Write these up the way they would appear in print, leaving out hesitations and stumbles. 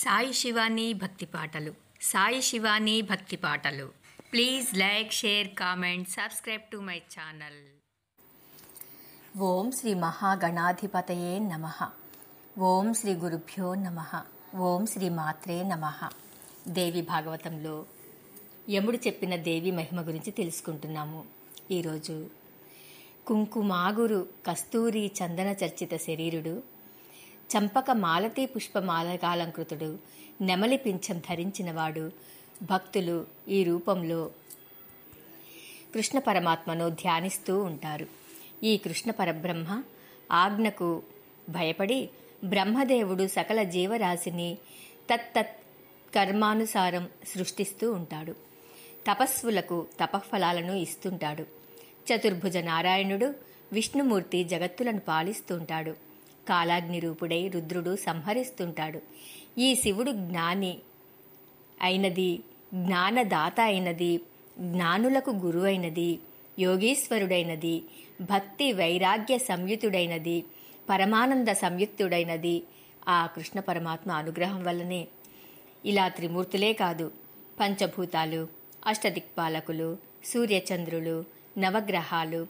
సాయి శివాని భక్తి పాటలు. సాయి శివాని భక్తి పాటలు. Please like, share, comment, subscribe to my channel. ఓం శ్రీ మహాగణాధిపతయే నమః. ఓం శ్రీ గురుభ్యో నమః. ఓం శ్రీ మాత్రే నమః. దేవి భాగవతంలో యముడు చెప్పిన దేవి మహిమ గురించి తెలుసుకుంటున్నాము. ఈరోజు కుంకుమాగురు కస్తూరి చందన చర్చిత శరీరుడు, చంపక మాలతీ పుష్పమాలకాలంకృతుడు, నెమలి పింఛం ధరించినవాడు, భక్తులు ఈ రూపంలో కృష్ణ పరమాత్మను ధ్యానిస్తూ ఉంటారు. ఈ కృష్ణ పరబ్రహ్మ ఆజ్ఞకు భయపడి బ్రహ్మదేవుడు సకల జీవరాశిని తత్తత్ కర్మానుసారం సృష్టిస్తూ ఉంటాడు. తపస్సులకు తపఫలాలను ఇస్తుంటాడు. చతుర్భుజ నారాయణుడు విష్ణుమూర్తి జగత్తులను పాలిస్తుంటాడు. కాలాగ్ని రూపుడై రుద్రుడు సంహరిస్తుంటాడు. ఈ శివుడు జ్ఞాని అయినది, జ్ఞానదాత అయినది, జ్ఞానులకు గురువైనది, యోగీశ్వరుడైనది, భక్తి వైరాగ్య సంయుతుడైనది, పరమానంద సంయుక్తుడైనది ఆ కృష్ణ పరమాత్మ అనుగ్రహం వల్లనే. ఇలా త్రిమూర్తులే కాదు, పంచభూతాలు, అష్టదిక్పాలకులు, సూర్యచంద్రులు, నవగ్రహాలు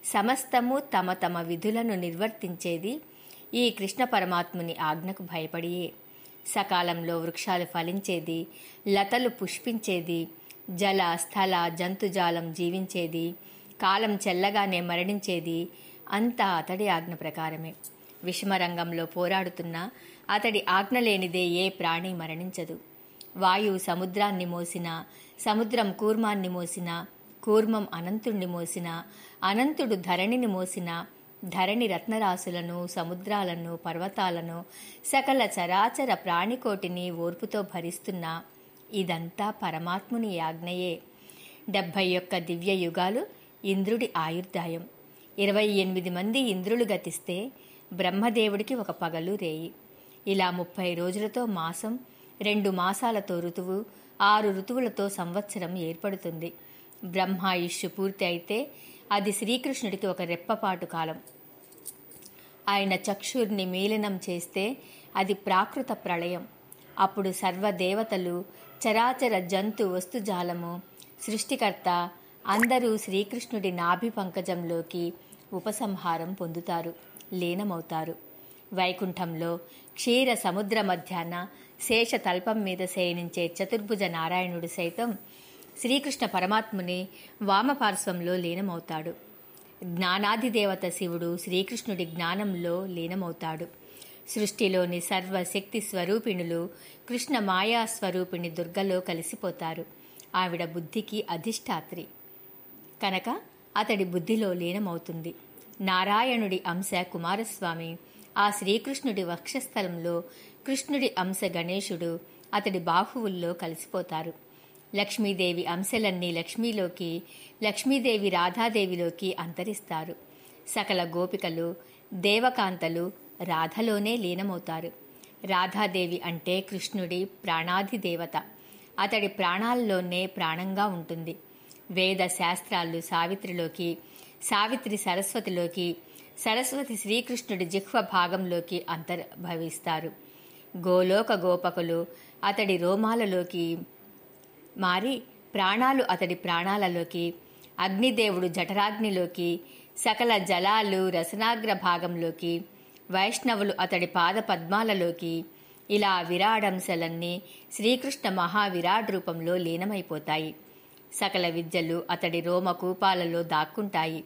సమస్తము తమ తమ విధులను నిర్వర్తించేది ఈ కృష్ణ పరమాత్ముని ఆజ్ఞకు భయపడియే. సకాలంలో వృక్షాలు ఫలించేది, లతలు పుష్పించేది, జల స్థల జంతుజాలం జీవించేది, కాలం చెల్లగానే మరణించేది అంతా అతడి ఆజ్ఞ ప్రకారమే. విషమరంగంలో పోరాడుతున్న అతడి ఆజ్ఞ లేనిదే ఏ ప్రాణి మరణించదు. వాయువు సముద్రాన్ని మోసినా, సముద్రం కూర్మాన్ని మోసినా, కూర్మం అనంతుణ్ణి మోసినా, అనంతుడు ధరణిని మోసినా, ధరణి రత్నరాశులను, సముద్రాలను, పర్వతాలను, సకల చరాచర ప్రాణికోటిని ఓర్పుతో భరిస్తున్నా ఇదంతా పరమాత్ముని ఆజ్ఞయే. 71 దివ్య యుగాలు ఇంద్రుడి ఆయుర్దాయం. 28 మంది ఇంద్రులు గతిస్తే బ్రహ్మదేవుడికి ఒక పగలు రేయి. ఇలా 30 రోజులతో మాసం, 2 మాసాలతో ఋతువు, 6 ఋతువులతో సంవత్సరం ఏర్పడుతుంది. బ్రహ్మాయుష్షు పూర్తి అయితే అది శ్రీకృష్ణుడికి ఒక రెప్పపాటు కాలం. ఆయన చక్షుర్ని మీలనం చేస్తే అది ప్రాకృత ప్రళయం. అప్పుడు సర్వదేవతలు, చరాచర జంతు వస్తుజాలము, సృష్టికర్త అందరూ శ్రీకృష్ణుడి నాభి పంకజంలోకి ఉపసంహారం పొందుతారు, లీనమవుతారు. వైకుంఠంలో క్షీర సముద్ర మధ్యాన శేష తల్పం మీద శయనించే చతుర్భుజ నారాయణుడు సైతం శ్రీకృష్ణ పరమాత్ముని వామపార్శ్వంలో లీనమవుతాడు. జ్ఞానాధిదేవత శివుడు శ్రీకృష్ణుడి జ్ఞానంలో లీనమవుతాడు. సృష్టిలోని సర్వశక్తి స్వరూపిణులు కృష్ణ మాయా స్వరూపిణి దుర్గలో కలిసిపోతారు. ఆవిడ బుద్ధికి అధిష్టాత్రి కనుక అతడి బుద్ధిలో లీనమవుతుంది. నారాయణుడి అంశ కుమారస్వామి ఆ శ్రీకృష్ణుడి వక్షస్థలంలో, కృష్ణుడి అంశ గణేశుడు అతడి బాహువుల్లో కలిసిపోతారు. లక్ష్మీదేవి అంశలన్నీ లక్ష్మీలోకి, లక్ష్మీదేవి రాధాదేవిలోకి అంతరిస్తారు. సకల గోపికలు, దేవకాంతలు రాధలోనే లీనమవుతారు. రాధాదేవి అంటే కృష్ణుడి ప్రాణాధిదేవత. అతడి ప్రాణాల్లోనే ప్రాణంగా ఉంటుంది. వేద శాస్త్రాలు సావిత్రిలోకి, సావిత్రి సరస్వతిలోకి, సరస్వతి శ్రీకృష్ణుడి జిహ్వ భాగంలోకి అంతర్భవిస్తారు. గోలోక గోపకులు అతడి రోమాలలోకి మారి ప్రాణాలు అతడి ప్రాణాలలోకి, అగ్నిదేవుడు జఠరాగ్నిలోకి, సకల జలాలు రసనాగ్ర భాగంలోకి, వైష్ణవులు అతడి పాద పద్మాలలోకి, ఇలా విరాడంశలన్నీ శ్రీకృష్ణ మహావిరాట్ రూపంలో లీనమైపోతాయి. సకల విద్యలు అతడి రోమకూపాలలో దాక్కుంటాయి.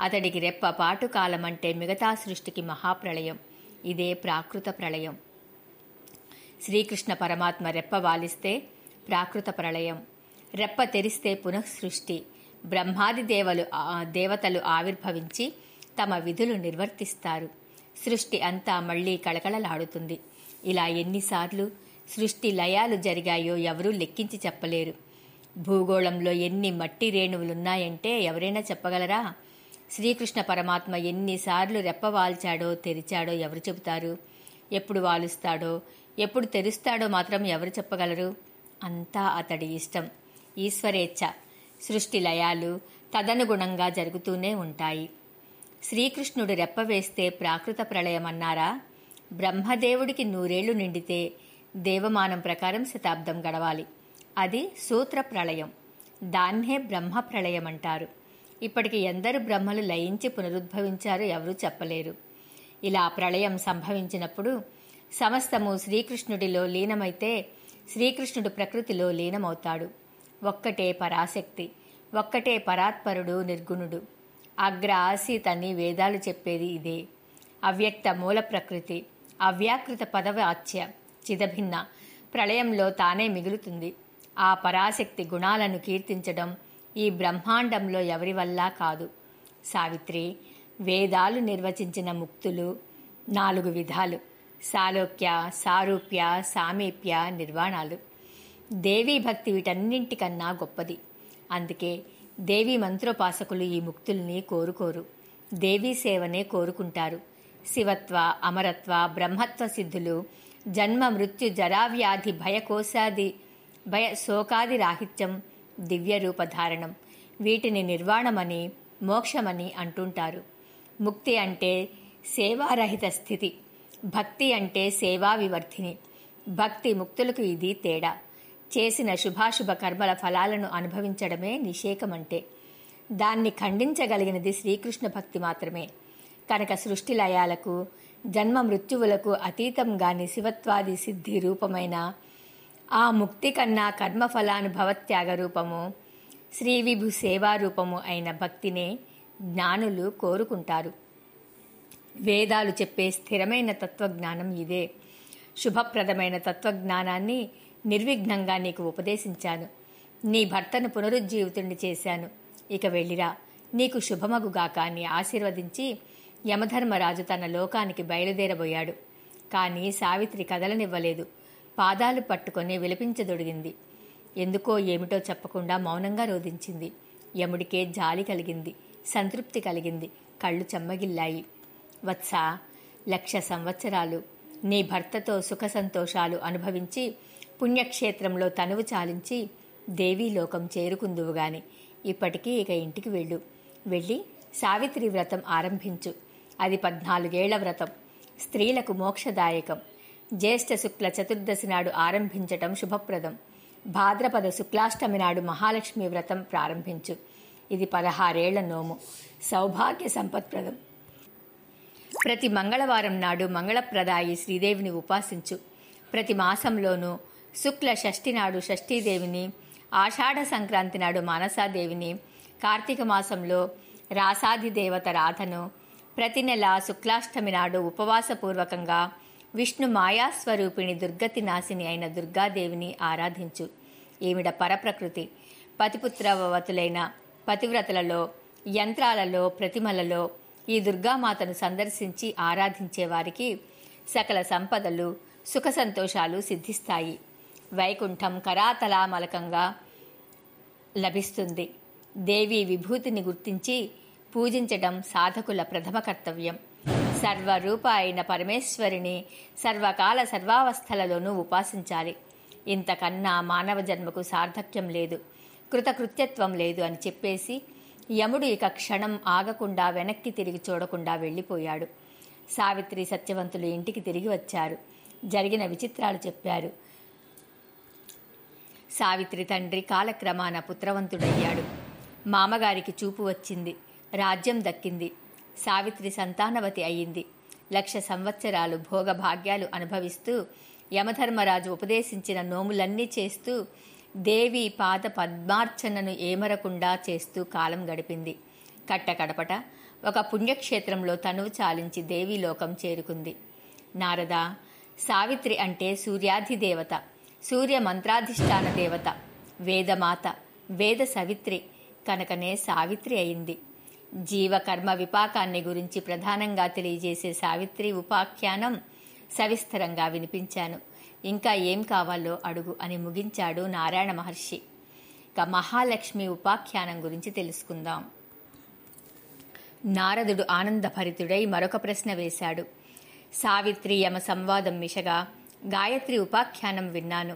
అతడికి రెప్ప పాటు కాలమంటే మిగతా సృష్టికి మహాప్రళయం. ఇదే ప్రాకృత ప్రళయం. శ్రీకృష్ణ పరమాత్మ రెప్ప వాలిస్తే ప్రాకృత ప్రళయం, రెప్ప తెరిస్తే పునఃసృష్టి. బ్రహ్మాది దేవతలు ఆవిర్భవించి తమ విధులు నిర్వర్తిస్తారు. సృష్టి అంతా మళ్లీ కళకళలాడుతుంది. ఇలా ఎన్నిసార్లు సృష్టి లయాలు జరిగాయో ఎవరూ లెక్కించి చెప్పలేరు. భూగోళంలో ఎన్ని మట్టి రేణువులున్నాయంటే ఎవరైనా చెప్పగలరా? శ్రీకృష్ణ పరమాత్మ ఎన్నిసార్లు రెప్పవాల్చాడో తెరిచాడో ఎవరు చెబుతారు? ఎప్పుడు వాలుస్తాడో ఎప్పుడు తెరుస్తాడో మాత్రం ఎవరు చెప్పగలరు? అంతా అతడి ఇష్టం, ఈశ్వరేచ్ఛ. సృష్టి లయాలు తదనుగుణంగా జరుగుతూనే ఉంటాయి. శ్రీకృష్ణుడు రెప్పవేస్తే ప్రాకృత ప్రళయమన్నారా? బ్రహ్మదేవుడికి 100 ఏళ్లు నిండితే దేవమానం ప్రకారం శతాబ్దం గడవాలి. అది సూత్ర ప్రళయం. దాన్నే బ్రహ్మ ప్రళయం అంటారు. ఇప్పటికి ఎందరు బ్రహ్మలు లయించి పునరుద్భవించారో ఎవరూ చెప్పలేరు. ఇలా ప్రళయం సంభవించినప్పుడు సమస్తము శ్రీకృష్ణుడిలో లీనమైతే శ్రీకృష్ణుడు ప్రకృతిలో లీనమవుతాడు. ఒక్కటే పరాశక్తి, ఒక్కటే పరాత్పరుడు నిర్గుణుడు. అగ్ర ఆసీత్ అని వేదాలు చెప్పేది ఇదే. అవ్యక్త మూల ప్రకృతి, అవ్యాకృత పదవాచ్య చిదభిన్న ప్రళయంలో తానే మిగులుతుంది. ఆ పరాశక్తి గుణాలను కీర్తించడం ఈ బ్రహ్మాండంలో ఎవరి వల్ల కాదు. సావిత్రి, వేదాలు నిర్వచించిన ముక్తులు 4 విధాలు: సాలోక్య, సారూప్య, సామీప్య, నిర్వాణాలు. దేవీ భక్తి వీటన్నింటికన్నా గొప్పది. అందుకే దేవీ మంత్రోపాసకులు ఈ ముక్తుల్ని కోరుకోరు, దేవీ సేవనే కోరుకుంటారు. శివత్వ, అమరత్వ, బ్రహ్మత్వ సిద్ధులు, జన్మ మృత్యు జరావ్యాధి భయ శోకాది రాహిత్యం, దివ్య రూపధారణం, వీటిని నిర్వాణమని మోక్షమని అంటుంటారు. ముక్తి అంటే సేవారహిత స్థితి, భక్తి అంటే సేవా వివర్ధిని. భక్తి ముక్తులకు ఇది తేడా. చేసిన శుభాశుభ కర్మల ఫలాలను అనుభవించడమే నిషేకమంటే. దాన్ని ఖండించగలిగినది శ్రీకృష్ణ భక్తి మాత్రమే. కనుక సృష్టి లయాలకు, జన్మ మృత్యువులకు అతీతంగాని శివత్వాది సిద్ధి రూపమైన ఆ ముక్తి కన్నా కర్మఫలానుభవత్యాగ రూపము, శ్రీవిభు సేవారూపము అయిన భక్తినే జ్ఞానులు కోరుకుంటారు. వేదాలు చెప్పే స్థిరమైన తత్వజ్ఞానం ఇదే. శుభప్రదమైన తత్వజ్ఞానాన్ని నిర్విఘ్నంగా నీకు ఉపదేశించాను. నీ భర్తను పునరుజ్జీవితుణ్ణి చేశాను. ఇక వెళ్ళిరా, నీకు శుభమగుగాక అని ఆశీర్వదించి యమధర్మరాజు తన లోకానికి బయలుదేరబోయాడు. కానీ సావిత్రి కదలనివ్వలేదు. పాదాలు పట్టుకొని విలపించదొడిగింది. ఎందుకో ఏమిటో చెప్పకుండా మౌనంగా రోధించింది. యముడికే జాలి కలిగింది, సంతృప్తి కలిగింది, కళ్ళు చెమ్మగిల్లాయి. వత్సా, 1,00,000 సంవత్సరాలు నీ భర్తతో సుఖ సంతోషాలు అనుభవించి పుణ్యక్షేత్రంలో తనువు చాలించి దేవీలోకం చేరుకుందువుగాని ఇప్పటికీ ఇక ఇంటికి వెళ్ళు. వెళ్ళి సావిత్రి వ్రతం ఆరంభించు. అది 14 ఏళ్ల వ్రతం. స్త్రీలకు మోక్షదాయకం. జ్యేష్ఠ శుక్ల చతుర్దశి నాడు ఆరంభించటం శుభప్రదం. భాద్రపద శుక్లాష్టమి నాడు మహాలక్ష్మి వ్రతం ప్రారంభించు. ఇది 16 ఏళ్ల నోము, సౌభాగ్య సంపత్ప్రదం. ప్రతి మంగళవారం నాడు మంగళప్రదాయి శ్రీదేవిని ఉపాసించు. ప్రతి మాసంలోనూ శుక్ల షష్ఠి నాడు షష్ఠీదేవిని, ఆషాఢ సంక్రాంతి నాడు మానసాదేవిని, కార్తీక మాసంలో రాసాదిదేవత రాధను, ప్రతి నెల శుక్లాష్టమి నాడు ఉపవాసపూర్వకంగా విష్ణు మాయాస్వరూపిణి దుర్గతి నాశిని అయిన దుర్గాదేవిని ఆరాధించు. ఈవిడ పరప్రకృతి. పతిపుత్రవతులైన పతివ్రతలలో, యంత్రాలలో, ప్రతిమలలో ఈ దుర్గామాతను సందర్శించి ఆరాధించే వారికి సకల సంపదలు, సుఖ సంతోషాలు సిద్ధిస్తాయి. వైకుంఠం కరాతలామలకంగా లభిస్తుంది. దేవి విభూతిని గుర్తించి పూజించడం సాధకుల ప్రథమ కర్తవ్యం. సర్వరూప అయిన పరమేశ్వరిని సర్వకాల సర్వావస్థలలోనూ ఉపాసించాలి. ఇంతకన్నా మానవ జన్మకు సార్థక్యం లేదు, కృతకృత్యత్వం లేదు అని చెప్పేసి యముడు ఇక క్షణం ఆగకుండా వెనక్కి తిరిగి చూడకుండా వెళ్ళిపోయాడు. సావిత్రి, సత్యవంతులు ఇంటికి తిరిగి వచ్చారు. జరిగిన విచిత్రాలు చెప్పారు. సావిత్రి తండ్రి కాలక్రమాన పుత్రవంతుడయ్యాడు. మామగారికి చూపు వచ్చింది, రాజ్యం దక్కింది. సావిత్రి సంతానవతి అయ్యింది. 1,00,000 సంవత్సరాలు భోగభాగ్యాలు అనుభవిస్తూ యమధర్మరాజు ఉపదేశించిన నోములన్నీ చేస్తూ దేవి పాద పద్మార్చనను ఏమరకుండా చేస్తూ కాలం గడిపింది. కట్టకడపట ఒక పుణ్యక్షేత్రంలో తనువు చాలించి దేవీలోకం చేరుకుంది. నారద, సావిత్రి అంటే సూర్యాధిదేవత, సూర్య మంత్రాధిష్టాన దేవత, వేదమాత, వేద సవిత్రి కనుకనే సావిత్రి అయింది. జీవకర్మ విపాకాన్ని గురించి ప్రధానంగా తెలియజేసే సావిత్రి ఉపాఖ్యానం సవిస్తరంగా వినిపించాను. ఇంకా ఏం కావాలో అడుగు అని ముగించాడు నారాయణ మహర్షి. ఇక మహాలక్ష్మి ఉపాఖ్యానం గురించి తెలుసుకుందాం. నారదుడు ఆనందభరితుడై మరొక ప్రశ్న వేశాడు. సావిత్రి యమ సంవాదం మిషగా గాయత్రి ఉపాఖ్యానం విన్నాను.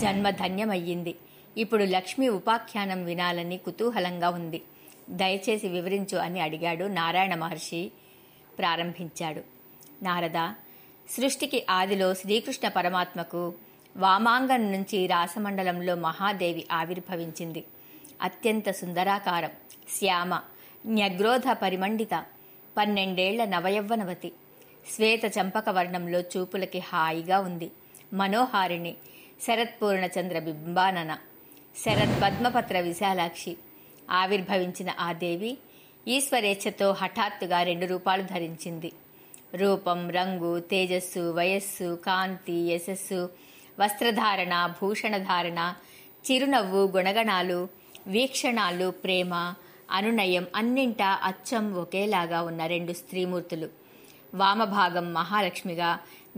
జన్మ ధన్యమయ్యింది. ఇప్పుడు లక్ష్మి ఉపాఖ్యానం వినాలని కుతూహలంగా ఉంది. దయచేసి వివరించు అని అడిగాడు. నారాయణ మహర్షి ప్రారంభించాడు. నారద, సృష్టికి ఆదిలో శ్రీకృష్ణ పరమాత్మకు వామాంగం నుంచి రాసమండలంలో మహాదేవి ఆవిర్భవించింది. అత్యంత సుందరాకారం, శ్యామ, న్యగ్రోధ పరిమండిత, 12 నవయవ్వనవతి, శ్వేత చంపక వర్ణంలో చూపులకి హాయిగా ఉంది. మనోహారిణి, శరత్పూర్ణ చంద్ర బింబానన, శరత్ పద్మపత్ర విశాలాక్షి. ఆవిర్భవించిన ఆ దేవి ఈశ్వరేచ్ఛతో హఠాత్తుగా 2 రూపాలు ధరించింది. రూపం, రంగు, తేజస్సు, వయస్సు, కాంతి, యశస్సు, వస్త్రధారణ, భూషణధారణ, చిరునవ్వు, గుణగణాలు, వీక్షణాలు, ప్రేమ, అనునయం అన్నింటా అచ్చం ఒకేలాగా ఉన్న 2 స్త్రీమూర్తులు. వామభాగం మహాలక్ష్మిగా,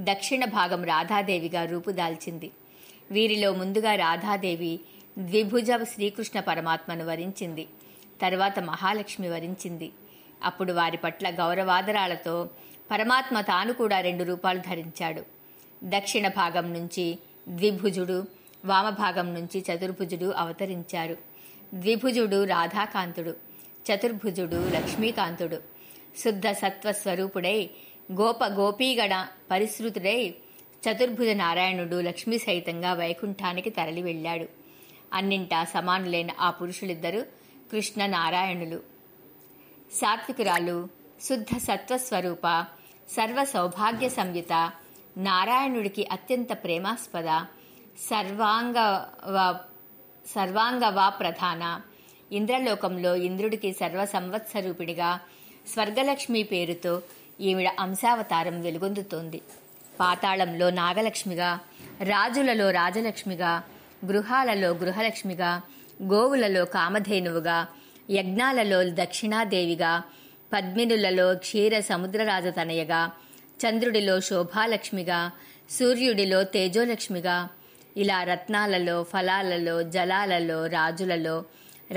దక్షిణ భాగం రాధాదేవిగా రూపుదాల్చింది. వీరిలో ముందుగా రాధాదేవి ద్విభుజ శ్రీకృష్ణ పరమాత్మను వరించింది. తర్వాత మహాలక్ష్మి వరించింది. అప్పుడు వారి పట్ల గౌరవాదరాలతో పరమాత్మ తాను కూడా 2 రూపాలు ధరించాడు. దక్షిణ భాగం నుంచి ద్విభుజుడు, వామభాగం నుంచి చతుర్భుజుడు అవతరించారు. ద్విభుజుడు రాధాకాంతుడు, చతుర్భుజుడు లక్ష్మీకాంతుడు. శుద్ధ సత్వస్వరూపుడై గోపీగణ పరిశ్రుతుడై చతుర్భుజ నారాయణుడు లక్ష్మీ సహితంగా వైకుంఠానికి తరలి వెళ్ళాడు. అన్నింటా సమానులైన ఆ పురుషులిద్దరూ కృష్ణ నారాయణులు. సాత్వికురాలు, శుద్ధ సత్వస్వరూప, సర్వ సౌభాగ్య సంయుత, నారాయణుడికి అత్యంత ప్రేమాస్పద, సర్వాంగవా ప్రధాన, ఇంద్రలోకంలో ఇంద్రుడికి సర్వ సంవత్సరూపిడిగా స్వర్గలక్ష్మి పేరుతో ఈవిడ అంశావతారం వెలుగొందుతోంది. పాతాళంలో నాగలక్ష్మిగా, రాజులలో రాజలక్ష్మిగా, గృహాలలో గృహలక్ష్మిగా, గోవులలో కామధేనువుగా, యజ్ఞాలలో దక్షిణాదేవిగా, పద్మినులలో క్షీర సముద్రరాజతనయగా, చంద్రుడిలో శోభాలక్ష్మిగా, సూర్యుడిలో తేజోలక్ష్మిగా, ఇలా రత్నాలలో, ఫలాలలో, జలాలలో, రాజులలో,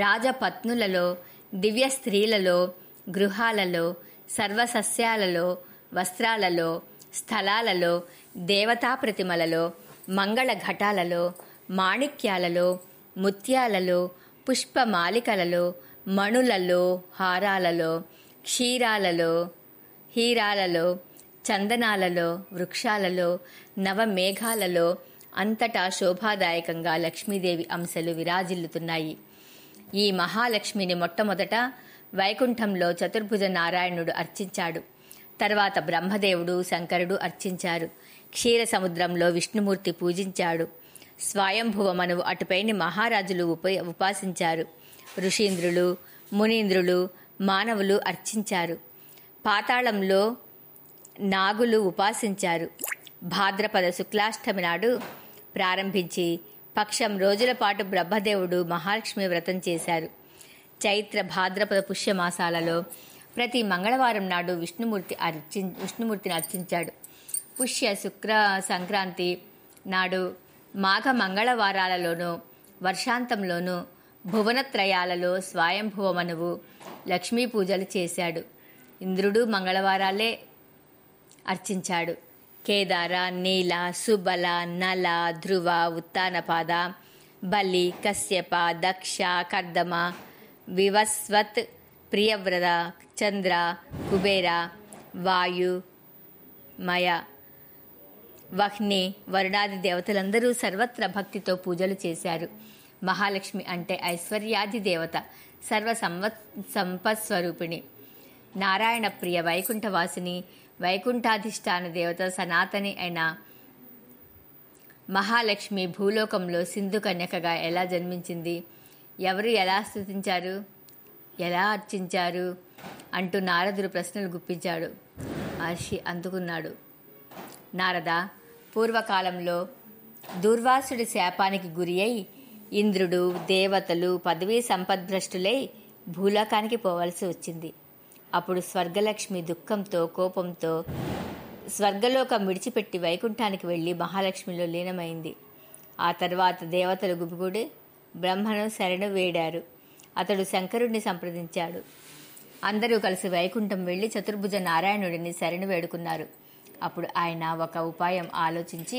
రాజపత్నులలో, దివ్య స్త్రీలలో, గృహాలలో, సర్వసస్యాలలో, వస్త్రాలలో, స్థలాలలో, దేవతా ప్రతిమలలో, మంగళ ఘటాలలో, మాణిక్యాలలో, ముత్యాలలో, పుష్పమాలికలలో, మణులలో, హారాలలో, క్షీరాలలో, హీరాలలో, చందనాలలో, వృక్షాలలో, నవమేఘాలలో అంతటా శోభాదాయకంగా లక్ష్మీదేవి అంశలు విరాజిల్లుతున్నాయి. ఈ మహాలక్ష్మిని మొట్టమొదట వైకుంఠంలో చతుర్భుజ నారాయణుడు అర్చించాడు. తర్వాత బ్రహ్మదేవుడు, శంకరుడు అర్చించారు. క్షీర సముద్రంలో విష్ణుమూర్తి పూజించాడు. స్వయంభువ మనువు అటుపైని మహారాజులు ఉపాసించారు. ఋషీంద్రులు, మునీంద్రులు, మానవులు అర్చించారు. పాతాళంలో నాగులు ఉపాసించారు. భాద్రపద శుక్లాష్టమి నాడు ప్రారంభించి పక్షం రోజుల పాటు బ్రహ్మదేవుడు మహాలక్ష్మి వ్రతం చేశారు. చైత్ర భాద్రపద పుష్యమాసాలలో ప్రతి మంగళవారం నాడు విష్ణుమూర్తిని అర్చించాడు. పుష్య శుక్ర సంక్రాంతి నాడు మాఘ మంగళవారాలలోనూ వర్షాంతంలోనూ భువనత్రయాలలో స్వయంభువమనువు లక్ష్మీ పూజలు చేశాడు. ఇంద్రుడు మంగళవారాలే అర్చించాడు. కేదార, నీల, సుబల, నల, ధ్రువ, ఉత్తానపాద, బలి, కశ్యప, దక్ష, కర్దమ, వివస్వత్, ప్రియవ్రత, చంద్ర, కుబేర, వాయు, మయ, వహ్ని, వరుణాది దేవతలందరూ సర్వత్ర భక్తితో పూజలు చేశారు. మహాలక్ష్మి అంటే ఐశ్వర్యాది దేవత, సర్వ సంపత్స్వరూపిణి, నారాయణ ప్రియ, వైకుంఠవాసిని, వైకుంఠాధిష్టాన దేవత, సనాతని అయిన మహాలక్ష్మి భూలోకంలో సింధు కన్యకగా ఎలా జన్మించింది, ఎవరు ఎలా స్తుతించారు, ఎలా అర్చించారు అంటూ నారదుడు ప్రశ్నలు గుప్పించాడు. మహర్షి అందుకున్నాడు. నారద, పూర్వకాలంలో దూర్వాసుడి శాపానికి గురి అయి ఇంద్రుడు, దేవతలు పదవీ సంపద్భ్రష్టులై భూలోకానికి పోవలసి వచ్చింది. అప్పుడు స్వర్గలక్ష్మి దుఃఖంతో, కోపంతో స్వర్గలోకం విడిచిపెట్టి వైకుంఠానికి వెళ్ళి మహాలక్ష్మిలో లీనమైంది. ఆ తర్వాత దేవతలు గుమిగూడి బ్రహ్మను శరణు వేడారు. అతడు శంకరుడిని సంప్రదించాడు. అందరూ కలిసి వైకుంఠం వెళ్లి చతుర్భుజ నారాయణుడిని శరణు వేడుకున్నారు. అప్పుడు ఆయన ఒక ఉపాయం ఆలోచించి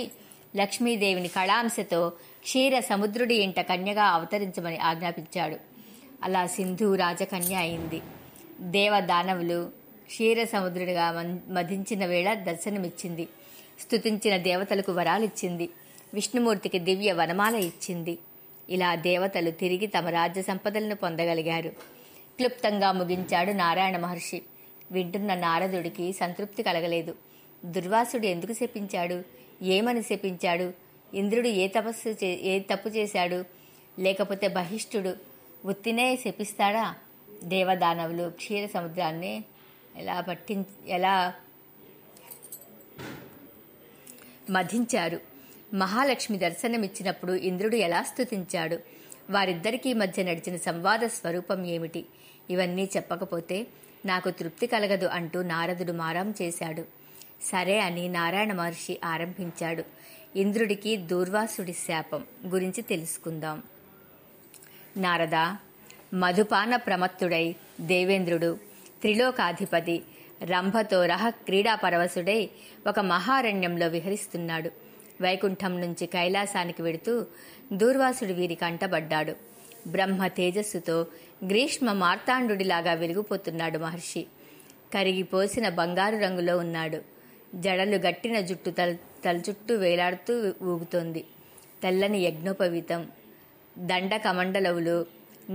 లక్ష్మీదేవిని కళాంశతో క్షీర సముద్రుడి ఇంట కన్యగా అవతరించమని ఆజ్ఞాపించాడు. అలా సింధు రాజకన్య అయింది. దేవదానవులు క్షీర సముద్రుడిగా మధించిన వేళ దర్శనమిచ్చింది. స్తుతించిన దేవతలకు వరాలిచ్చింది. విష్ణుమూర్తికి దివ్య వనమాల ఇచ్చింది. ఇలా దేవతలు తిరిగి తమ రాజ్య సంపదలను పొందగలిగారు. క్లుప్తంగా ముగించాడు నారాయణ మహర్షి. వింటున్న నారదుడికి సంతృప్తి కలగలేదు. దుర్వాసుడు ఎందుకు శపించాడు? ఏమని శపించాడు? ఇంద్రుడు ఏ తప్పు చేశాడు? లేకపోతే బహిష్ఠుడు ఉత్తినే శపిస్తాడా? దేవదానవులు క్షీర సముద్రాన్ని ఎలా మధించారు? మహాలక్ష్మి దర్శనమిచ్చినప్పుడు ఇంద్రుడు ఎలా స్తుతించాడు? వారిద్దరికీ మధ్య నడిచిన సంవాద స్వరూపం ఏమిటి? ఇవన్నీ చెప్పకపోతే నాకు తృప్తి కలగదు అంటూ నారదుడు మారం చేశాడు. సరే అని నారాయణ మహర్షి ఆరంభించాడు. ఇంద్రుడికి దూర్వాసుడి శాపం గురించి తెలుసుకుందాం. నారద, మధుపాన ప్రమత్తుడై దేవేంద్రుడు త్రిలోకాధిపతి రంభతో క్రీడా పరవశుడై ఒక మహారణ్యంలో విహరిస్తున్నాడు. వైకుంఠం నుంచి కైలాసానికి వెడుతూ దూర్వాసుడు వీరి కంటబడ్డాడు. బ్రహ్మ తేజస్సుతో గ్రీష్మ మార్తాండుడిలాగా వెలిగిపోతున్నాడు మహర్షి. కరిగిపోసిన బంగారు రంగులో ఉన్నాడు. జడలు గట్టిన జుట్టు తల చుట్టూ వేలాడుతూ ఊగుతోంది. తెల్లని యజ్ఞోపవీతం, దండ కమండలవులు,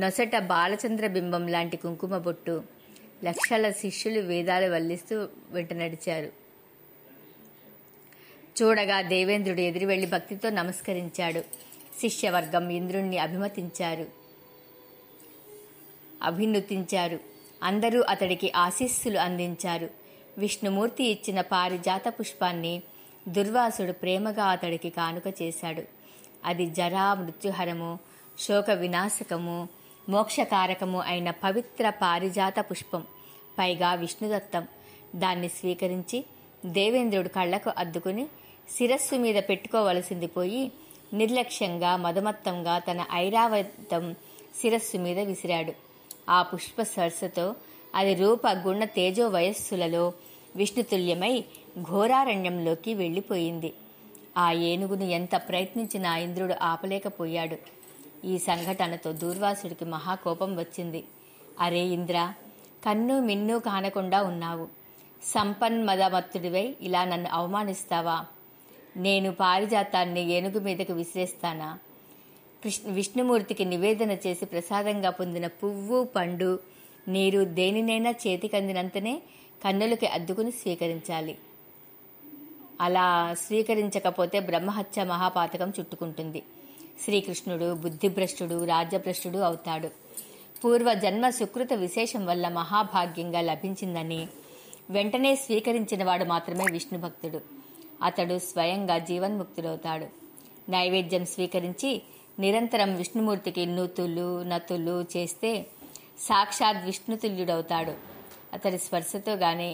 నొసట బాలచంద్ర బింబం లాంటి కుంకుమ బొట్టు. లక్షల శిష్యులు వేదాలు వల్లిస్తూ వెంట నడిచారు. చూడగా దేవేంద్రుడు ఎదురు వెళ్లి భక్తితో నమస్కరించాడు. శిష్యవర్గం ఇంద్రుణ్ణి అభినుతించారు. అందరూ అతడికి ఆశీస్సులు అందించారు. విష్ణుమూర్తి ఇచ్చిన పారిజాత పుష్పాన్ని దుర్వాసుడు ప్రేమగా అతడికి కానుక చేశాడు. అది జరా మృత్యుహరము, శోక వినాశకము, మోక్షకారకము అయిన పవిత్ర పారిజాత పుష్పం. పైగా విష్ణుదత్తం. దాన్ని స్వీకరించి దేవేంద్రుడు కళ్లకు అద్దుకుని శిరస్సు మీద పెట్టుకోవలసింది పోయి నిర్లక్ష్యంగా మదమత్తంగా తన ఐరావతం శిరస్సు మీద విసిరాడు. ఆ పుష్ప స్పర్శతో అది రూప గుణ తేజో వయస్సులలో విష్ణుతుల్యమై ఘోరారణ్యంలోకి వెళ్ళిపోయింది. ఆ ఏనుగును ఎంత ప్రయత్నించినా ఇంద్రుడు ఆపలేకపోయాడు. ఈ సంఘటనతో దూర్వాసుడికి మహాకోపం వచ్చింది. అరే ఇంద్ర, కన్ను మిన్ను కానకుండా ఉన్నావు. సంపన్మదమత్తుడివై ఇలా నన్ను అవమానిస్తావా? నేను పారిజాతాన్ని ఏనుగు మీదకు విసిరేస్తానా? విష్ణుమూర్తికి నివేదన చేసి ప్రసాదంగా పొందిన పువ్వు, పండు, నీరు దేనినైనా చేతికందినంతనే కన్నులకి అద్దుకుని స్వీకరించాలి. అలా స్వీకరించకపోతే బ్రహ్మహత్య మహాపాతకం చుట్టుకుంటుంది. శ్రీకృష్ణుడు బుద్ధిభ్రష్టుడు, రాజ్యభ్రష్టుడు అవుతాడు. పూర్వజన్మ సుకృత విశేషం వల్ల మహాభాగ్యంగా లభించిందని వెంటనే స్వీకరించిన వాడు మాత్రమే విష్ణు భక్తుడు. అతడు స్వయంగా జీవన్ముక్తుడవుతాడు. నైవేద్యం స్వీకరించి నిరంతరం విష్ణుమూర్తికి నతులు చేస్తే సాక్షాత్ విష్ణుతుల్యుడవుతాడు. అతడి స్పర్శతో గాని,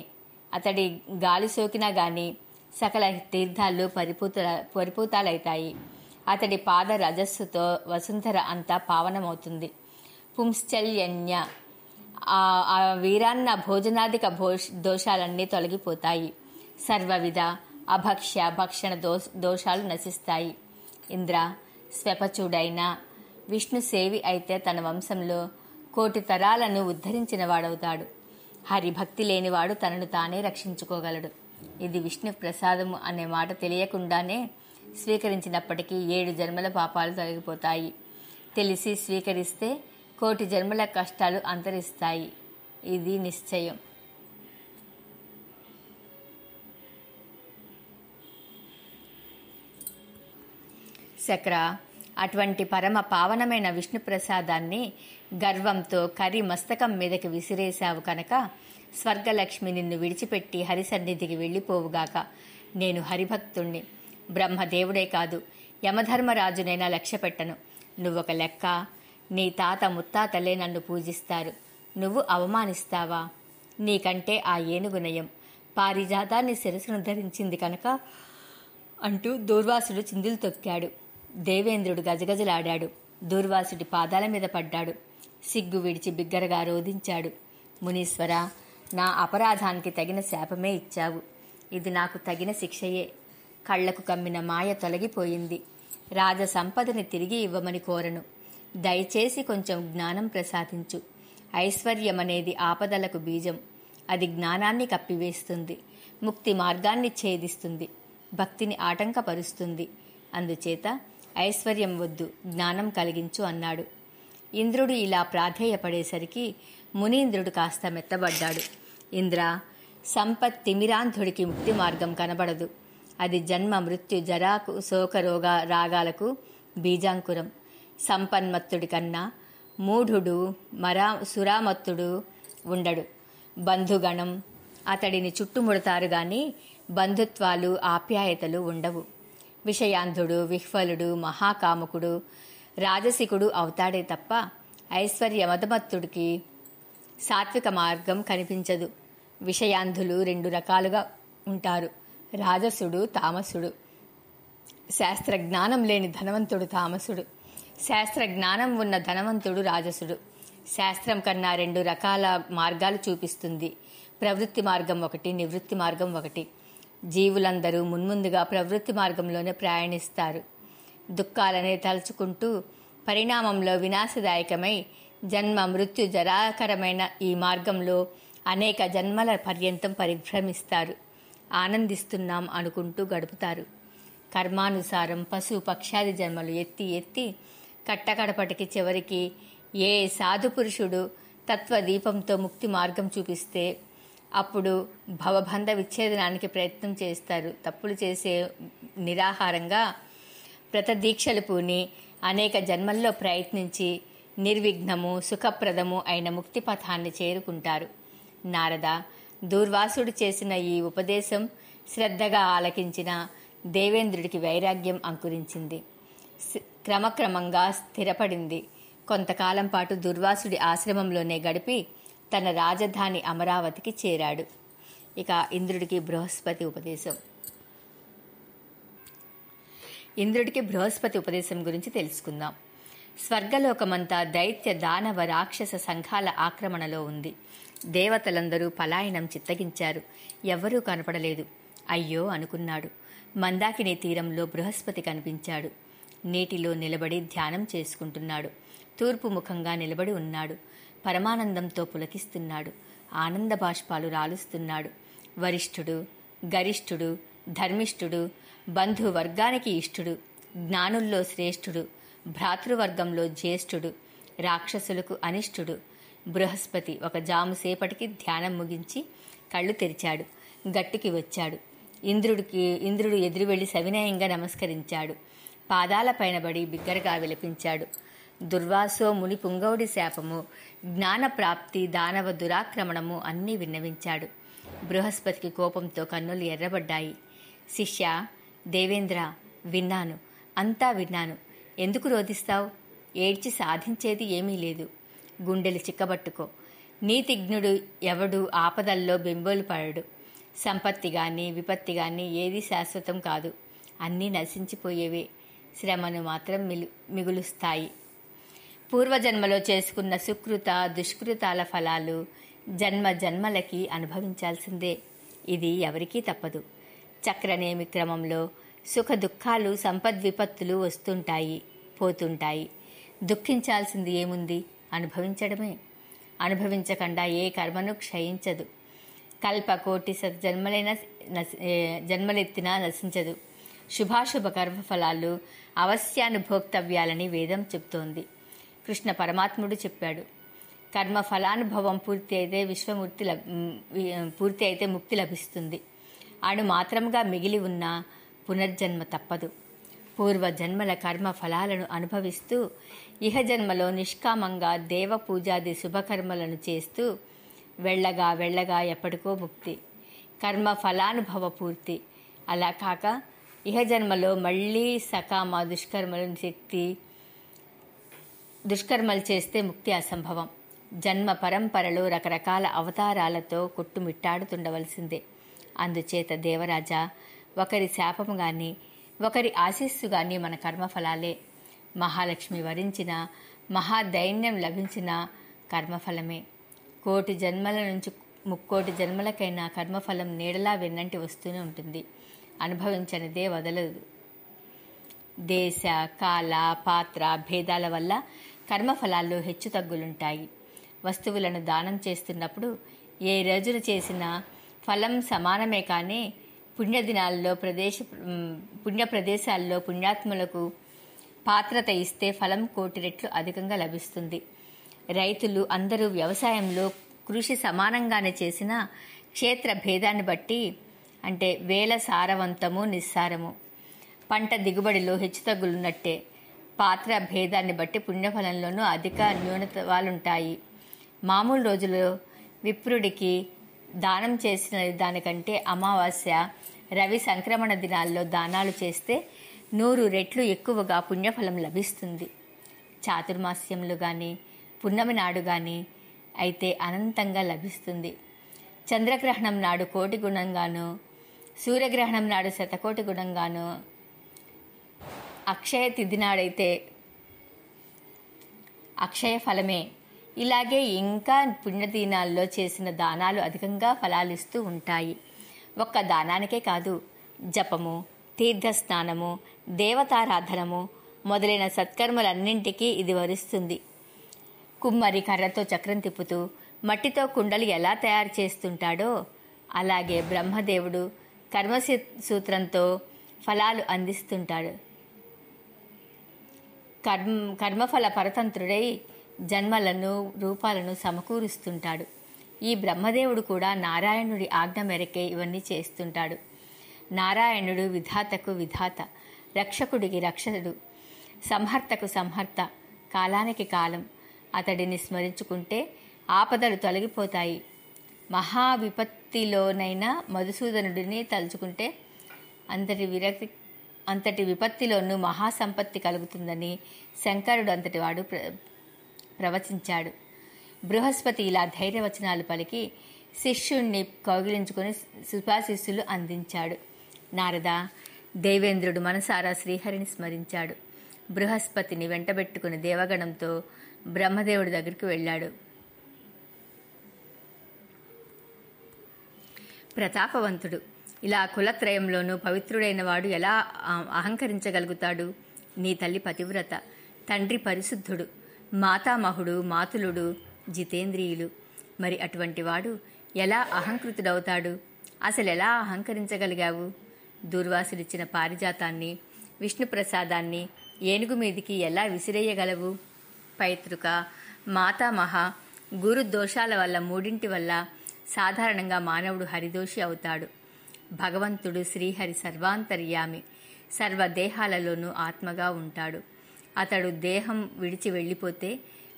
అతడి గాలి సోకినా గాని సకల తీర్థాలు పరిపూతాలైతాయి. అతడి పాద రజస్సుతో వసుంధర అంతా పావనమవుతుంది. పుంశ్చల్యన్య ఆ వీరాన్న భోజనాదిక దోషాలన్నీ తొలగిపోతాయి. సర్వవిధ అభక్ష్య భక్షణ దోషాలు నశిస్తాయి. ఇంద్ర, స్వపచుడైన విష్ణు సేవి అయితే తన వంశంలో 1,000,000 తరాలను ఉద్ధరించిన వాడవుతాడు. హరిభక్తి లేనివాడు తనను తానే రక్షించుకోగలడు. ఇది విష్ణు ప్రసాదము అనే మాట తెలియకుండానే స్వీకరించినప్పటికీ 7 జన్మల పాపాలు తొలగిపోతాయి. తెలిసి స్వీకరిస్తే 1,000,000 జన్మల కష్టాలు అంతరిస్తాయి. ఇది నిశ్చయం. శక్ర, అటువంటి పరమ పావనమైన విష్ణు ప్రసాదాన్ని గర్వంతో కరి మస్తకం మీదకి విసిరేశావు కనుక స్వర్గలక్ష్మి నిన్ను విడిచిపెట్టి హరిసన్నిధికి వెళ్ళిపోవుగాక. నేను హరిభక్తుణ్ణి. బ్రహ్మదేవుడే కాదు, యమధర్మరాజునైనా లక్ష్య పెట్టను. నువ్వొక లెక్క. నీ తాత ముత్తాతలే నన్ను పూజిస్తారు. నువ్వు అవమానిస్తావా? నీకంటే ఆ ఏనుగు నయం. పారిజాతాన్ని శిరసును ధరించింది కనుక అంటూ దూర్వాసుడు చిందులు తొక్కాడు. దేవేంద్రుడు గజగజలాడాడు. దూర్వాసుడి పాదాల మీద పడ్డాడు. సిగ్గు విడిచి బిగ్గరగా రోధించాడు. మునీశ్వర, నా అపరాధానికి తగిన శాపమే ఇచ్చావు. ఇది నాకు తగిన శిక్షయే. కళ్లకు కమ్మిన మాయ తొలగిపోయింది. రాజసంపదని తిరిగి ఇవ్వమని కోరను. దయచేసి కొంచెం జ్ఞానం ప్రసాదించు. ఐశ్వర్యమనేది ఆపదలకు బీజం. అది జ్ఞానాన్ని కప్పివేస్తుంది, ముక్తి మార్గాన్ని ఛేదిస్తుంది. భక్తిని ఆటంకపరుస్తుంది. అందుచేత ఐశ్వర్యం వద్దు, జ్ఞానం కలిగించు అన్నాడు. ఇంద్రుడు ఇలా ప్రాధేయపడేసరికి మునీంద్రుడు కాస్త మెత్తబడ్డాడు. ఇంద్ర, సంపత్తిమిరాంధుడికి ముక్తి మార్గం కనబడదు. అది జన్మ మృత్యు జరాకు శోక రోగ రాగాలకు బీజాంకురం. సంపన్మత్తుడి కన్నా మూఢుడు సురామత్తుడు ఉండడు. బంధుగణం అతడిని చుట్టుముడతారు గాని బంధుత్వాలు ఆప్యాయతలు ఉండవు. విషయాంధుడు విహ్వలుడు మహాకాముకుడు రాజసికుడు అవుతాడే తప్ప ఐశ్వర్య మదమత్తుడికి సాత్విక మార్గం కనిపించదు. విషయాంధులు 2 రకాలుగా ఉంటారు, రాజసుడు తామసుడు. శాస్త్రజ్ఞానం లేని ధనవంతుడు తామసుడు, శాస్త్రజ్ఞానం ఉన్న ధనవంతుడు రాజసుడు. శాస్త్రం కన్నా 2 రకాల మార్గాలు చూపిస్తుంది. ప్రవృత్తి మార్గం ఒకటి, నివృత్తి మార్గం ఒకటి. జీవులందరూ మున్ముందుగా ప్రవృత్తి మార్గంలోనే ప్రయాణిస్తారు. దుఃఖాలనే తలుచుకుంటూ పరిణామంలో వినాశదాయకమై జన్మ మృత్యు జరాకరమైన ఈ మార్గంలో అనేక జన్మల పర్యంతం పరిభ్రమిస్తారు. ఆనందిస్తున్నాం అనుకుంటూ గడుపుతారు. కర్మానుసారం పశు పక్షాది జన్మలు ఎత్తి ఎత్తి కట్టకడపటికి చివరికి ఏ సాధుపురుషుడు తత్వదీపంతో ముక్తి మార్గం చూపిస్తే అప్పుడు భవబంధ విచ్ఛేదనానికి ప్రయత్నం చేస్తారు. తప్పులు చేసే నిరాహారంగా వ్రతదీక్షలు పూని అనేక జన్మల్లో ప్రయత్నించి నిర్విఘ్నము సుఖప్రదము అయిన ముక్తి పథాన్ని చేరుకుంటారు. నారద, దూర్వాసుడు చేసిన ఈ ఉపదేశం శ్రద్ధగా ఆలకించిన దేవేంద్రుడికి వైరాగ్యం అంకురించింది. క్రమక్రమంగా స్థిరపడింది. కొంతకాలం పాటు దుర్వాసుడి ఆశ్రమంలోనే గడిపి తన రాజధాని అమరావతికి చేరాడు. ఇక ఇంద్రుడికి బృహస్పతి ఉపదేశం. ఇంద్రుడికి బృహస్పతి ఉపదేశం గురించి తెలుసుకుందాం. స్వర్గలోకమంతా దైత్య దానవ రాక్షస సంఘాల ఆక్రమణలో ఉంది. దేవతలందరూ పలాయనం చిత్తగించారు. ఎవ్వరూ కనపడలేదు. అయ్యో అనుకున్నాడు. మందాకిని తీరంలో బృహస్పతి కనిపించాడు. నీటిలో నిలబడి ధ్యానం చేసుకుంటున్నాడు. తూర్పు ముఖంగా నిలబడి ఉన్నాడు. పరమానందంతో పులకిస్తున్నాడు. ఆనంద బాష్పాలు రాలుస్తున్నాడు. వరిష్ఠుడు, గరిష్ఠుడు, ధర్మిష్ఠుడు, బంధువర్గానికి ఇష్టుడు, జ్ఞానుల్లో శ్రేష్ఠుడు, భ్రాతృవర్గంలో జ్యేష్ఠుడు, రాక్షసులకు అనిష్టుడు. బృహస్పతి ఒక జాముసేపటికి ధ్యానం ముగించి కళ్ళు తెరిచాడు. గట్టుకి వచ్చాడు. ఇంద్రుడు ఎదురు వెళ్లి సవినయంగా నమస్కరించాడు. పాదాలపైన పడి బిగ్గరగా విలపించాడు. దుర్వాసో ముని పుంగవుడి శాపము, జ్ఞానప్రాప్తి, దానవ దురాక్రమణము అన్నీ విన్నవించాడు. బృహస్పతికి కోపంతో కన్నులు ఎర్రబడ్డాయి. శిష్య, దేవేంద్ర, విన్నాను, అంతా విన్నాను. ఎందుకు రోధిస్తావు? ఏడ్చి సాధించేది ఏమీ లేదు. గుండెలు చిక్కబట్టుకో. నీతిజ్ఞుడు ఎవడు ఆపదల్లో బెంబోలు పడడు. సంపత్తి గాని విపత్తి గాని ఏది శాశ్వతం కాదు. అన్నీ నశించిపోయేవే. శ్రమను మాత్రం మిగులుస్తాయి. పూర్వజన్మలో చేసుకున్న సుకృత దుష్కృతాల ఫలాలు జన్మలకి అనుభవించాల్సిందే. ఇది ఎవరికీ తప్పదు. చక్రనేమి క్రమంలో సుఖ దుఃఖాలు సంపద్విపత్తులు వస్తుంటాయి, పోతుంటాయి. దుఃఖించాల్సింది ఏముంది? అనుభవించడమే. అనుభవించకుండా ఏ కర్మను క్షయించదు. కల్పకోటి జన్మలెత్తినా నశించదు. శుభాశుభ కర్మఫలాలు అవశ్యానుభోక్తవ్యాలని వేదం చెప్తోంది. కృష్ణ పరమాత్ముడు చెప్పాడు. కర్మ ఫలానుభవం పూర్తి అయితే ముక్తి లభిస్తుంది. అణు మాత్రంగా మిగిలి ఉన్న పునర్జన్మ తప్పదు. పూర్వజన్మల కర్మ ఫలాలను అనుభవిస్తూ ఇహజన్మలో నిష్కామంగా దేవ పూజాది శుభకర్మలను చేస్తూ వెళ్ళగా ఎప్పటికో ముక్తి. కర్మ ఫలానుభవ పూర్తి. అలా కాక ఇహజన్మలో మళ్ళీ సకామ దుష్కర్మలు చేస్తే ముక్తి అసంభవం. జన్మ పరంపరలో రకరకాల అవతారాలతో కొట్టుమిట్టాడుతుండవలసిందే. అందుచేత దేవరాజా, ఒకరి శాపము గాని ఒకరి ఆశీస్సు గాని మన కర్మఫలాలే. మహాలక్ష్మి వరించిన మహాదైన్యం లభించిన కర్మఫలమే. 1,000,000 జన్మల నుంచి 3,000,000 జన్మలకైనా కర్మఫలం నీడలా వెన్నంటి వస్తూనే ఉంటుంది. అనుభవించనిదే వదలదు. దేశ కాల పాత్ర భేదాల వల్ల కర్మఫలాల్లో హెచ్చుతగ్గులుంటాయి. వస్తువులను దానం చేస్తున్నప్పుడు ఏ రోజున చేసిన ఫలం సమానమే కానీ పుణ్యదినాల్లో పుణ్య ప్రదేశాల్లో పుణ్యాత్ములకు పాత్రత ఇస్తే ఫలం 1,000,000 రెట్లు అధికంగా లభిస్తుంది. రైతులు అందరూ వ్యవసాయంలో కృషి సమానంగానే చేసిన క్షేత్ర భేదాన్ని బట్టి, అంటే వేల సారవంతము నిస్సారము, పంట దిగుబడిలో హెచ్చుతగ్గులున్నట్టే పాత్ర భేదాన్ని బట్టి పుణ్యఫలంలోనూ అధిక న్యూనత్వాలుంటాయి. మామూలు రోజుల్లో విప్రుడికి దానం చేసిన దానికంటే అమావాస్య, రవి సంక్రమణ దినాల్లో దానాలు చేస్తే 100 రెట్లు ఎక్కువగా పుణ్యఫలం లభిస్తుంది. చాతుర్మాస్యంలో కానీ పున్నమి నాడు కానీ అయితే అనంతంగా లభిస్తుంది. చంద్రగ్రహణం నాడు 1,000,000 గుణంగాను, సూర్యగ్రహణం నాడు 1,00,00,000 గుణంగాను, అక్షయ తిథి నాడైతే అక్షయ ఫలమే. ఇలాగే ఇంకా పుణ్యదినాల్లో చేసిన దానాలు అధికంగా ఫలాలిస్తూ ఉంటాయి. ఒక్క దానానికే కాదు, జపము, తీర్థస్నానము, దేవతారాధనము మొదలైన సత్కర్మలన్నింటికీ ఇది వరిస్తుంది. కుమ్మరి కర్రతో చక్రం తిప్పుతూ మట్టితో కుండలు ఎలా తయారు చేస్తుంటాడో అలాగే బ్రహ్మదేవుడు కర్మసూత్రంతో ఫలాలు అందిస్తుంటాడు. కర్మఫల పరతంత్రుడై జన్మలను రూపాలను సమకూరుస్తుంటాడు. ఈ బ్రహ్మదేవుడు కూడా నారాయణుడి ఆజ్ఞ మేరకే ఇవన్నీ చేస్తుంటాడు. నారాయణుడు విధాతకు విధాత, రక్షకుడికి రక్షకుడు, సంహర్తకు సంహర్త, కాలానికి కాలం. అతడిని స్మరించుకుంటే ఆపదలు తొలగిపోతాయి. మహా విపత్తిలోనైనా మధుసూదనుడిని తలుచుకుంటే అంతటి విపత్తిలోనూ మహాసంపత్తి కలుగుతుందని శంకరుడు అంతటివాడు ప్రవచించాడు. బృహస్పతి ఇలా ధైర్యవచనాలు పలికి శిష్యుణ్ణి కౌగిలించుకుని శుభాశిస్సులు అందించాడు. నారద, దేవేంద్రుడు మనసారా శ్రీహరిని స్మరించాడు. బృహస్పతిని వెంటబెట్టుకుని దేవగణంతో బ్రహ్మదేవుడి దగ్గరికి వెళ్ళాడు. ప్రతాపవంతుడు. ఇలా కులత్రయంలోనూ పవిత్రుడైన వాడు ఎలా అహంకరించగలుగుతాడు? నీ తల్లి పతివ్రత, తండ్రి పరిశుద్ధుడు, మాతామహుడు మాతులుడు జితేంద్రియులు. మరి అటువంటి వాడు ఎలా అహంకృతుడవుతాడు? అసలెలా అహంకరించగలిగావు? దూర్వాసుడిచ్చిన పారిజాతాన్ని, విష్ణుప్రసాదాన్ని ఏనుగు మీదికి ఎలా విసిరేయగలవు? పైతృక, మాతామహ, గురు దోషాల వల్ల, మూడింటి వల్ల సాధారణంగా మానవుడు హరిదోషి అవుతాడు. భగవంతుడు శ్రీహరి సర్వాంతర్యామి, సర్వదేహాలలోనూ ఆత్మగా ఉంటాడు. అతడు దేహం విడిచి వెళ్ళిపోతే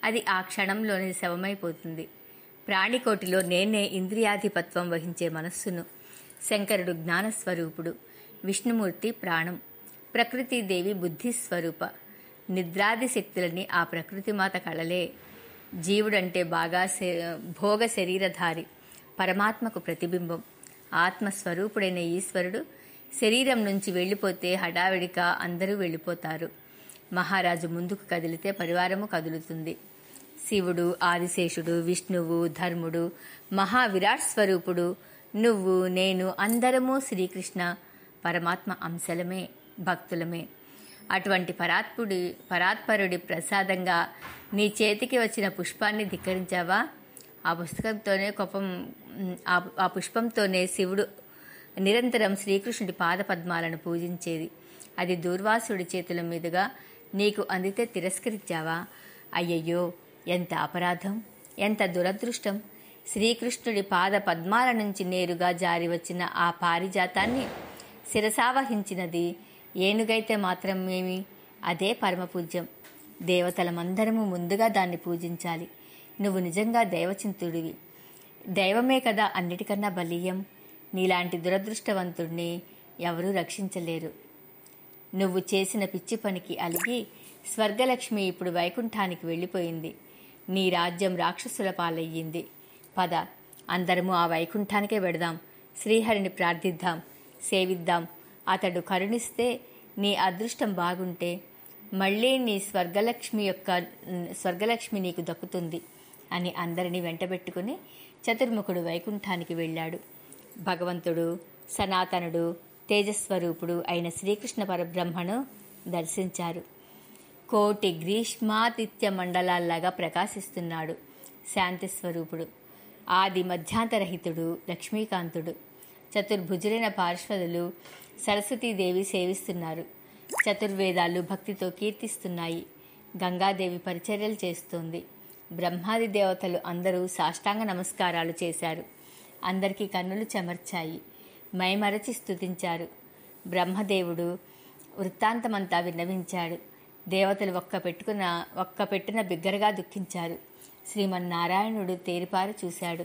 అది ఆ క్షణంలోనే శవమైపోతుంది. ప్రాణికోటిలో నేనే ఇంద్రియాధిపత్వం వహించే మనస్సును. శంకరుడు జ్ఞానస్వరూపుడు, విష్ణుమూర్తి ప్రాణం, ప్రకృతిదేవి బుద్ధిస్వరూప. నిద్రాది శక్తులని ఆ ప్రకృతిమాత కళలే. జీవుడంటే బాగా భోగ శరీరధారి, పరమాత్మకు ప్రతిబింబం. ఆత్మస్వరూపుడైన ఈశ్వరుడు శరీరం నుంచి వెళ్ళిపోతే హడావిడిగా అందరూ వెళ్ళిపోతారు. మహారాజు ముందుకు కదిలితే పరివారము కదులుతుంది. శివుడు, ఆదిశేషుడు, విష్ణువు, ధర్ముడు, మహావిరాట్ స్వరూపుడు, నువ్వు, నేను అందరము శ్రీకృష్ణ పరమాత్మ అంశలమే, భక్తులమే. అటువంటి పరాత్పరుడి ప్రసాదంగా నీ చేతికి వచ్చిన పుష్పాన్ని ధిక్కరించావా? ఆ పుష్పంతోనే శివుడు నిరంతరం శ్రీకృష్ణుడి పాదపద్మాలను పూజించేది. అది దూర్వాసుడి చేతుల మీదుగా నీకు అందితే తిరస్కరించావా? అయ్యయ్యో, ఎంత అపరాధం, ఎంత దురదృష్టం! శ్రీకృష్ణుడి పాద పద్మాల నుంచి నేరుగా జారి వచ్చిన ఆ పారిజాతాన్ని శిరసావహించినది ఏనుగైతే మాత్రమేమి, అదే పరమపూజ్యం. దేవతలమందరము ముందుగా దాన్ని పూజించాలి. నువ్వు నిజంగా దైవచింతుడివి. దైవమే కదా అన్నిటికన్నా బలీయం. నీలాంటి దురదృష్టవంతుడిని ఎవరూ రక్షించలేరు. నువ్వు చేసిన పిచ్చి పనికి అలిగి స్వర్గలక్ష్మి ఇప్పుడు వైకుంఠానికి వెళ్ళిపోయింది. నీ రాజ్యం రాక్షసుల పాలయ్యింది. పద, అందరము ఆ వైకుంఠానికే వెడదాం. శ్రీహరిని ప్రార్థిద్దాం, సేవిద్దాం. అతడు కరుణిస్తే, నీ అదృష్టం బాగుంటే మళ్ళీ నీ స్వర్గలక్ష్మి నీకు దక్కుతుంది అని అందరినీ వెంటబెట్టుకుని చతుర్ముఖుడు వైకుంఠానికి వెళ్ళాడు. భగవంతుడు, సనాతనుడు, తేజస్వరూపుడు అయిన శ్రీకృష్ణ పరబ్రహ్మను దర్శించారు. కోటి గ్రీష్మాతిథ్య మండలాల్లాగా ప్రకాశిస్తున్నాడు. శాంతి స్వరూపుడు, ఆది మధ్యాంతరహితుడు, లక్ష్మీకాంతుడు. చతుర్భుజులైన పార్శ్వదులు సరస్వతీదేవి సేవిస్తున్నారు. చతుర్వేదాలు భక్తితో కీర్తిస్తున్నాయి. గంగాదేవి పరిచర్యలు చేస్తోంది. బ్రహ్మాది దేవతలు అందరూ సాష్టాంగ నమస్కారాలు చేశారు. అందరికీ కన్నులు చెమర్చాయి. మైమరచి స్తుతించారు. బ్రహ్మదేవుడు వృత్తాంతమంతా విన్నవించాడు. దేవతలు ఒక్క పెట్టున బిగ్గరగా దుఃఖించారు. శ్రీమన్నారాయణుడు తేరిపారు చూశాడు.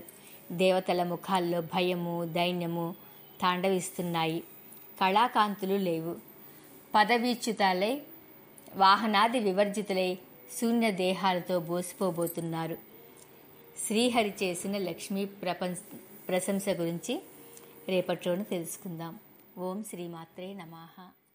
దేవతల ముఖాల్లో భయము, దైన్యము తాండవిస్తున్నాయి. కళాకాంతులు లేవు. పదవీచ్యుతాలై వాహనాది వివర్జితులై శూన్య దేహాలతో బోసిపోబోతున్నారు. శ్రీహరి చేసిన లక్ష్మీ ప్రశంస గురించి రేపట్లోనే తెలుసుకుందాం. ఓం శ్రీమాత్రే నమః.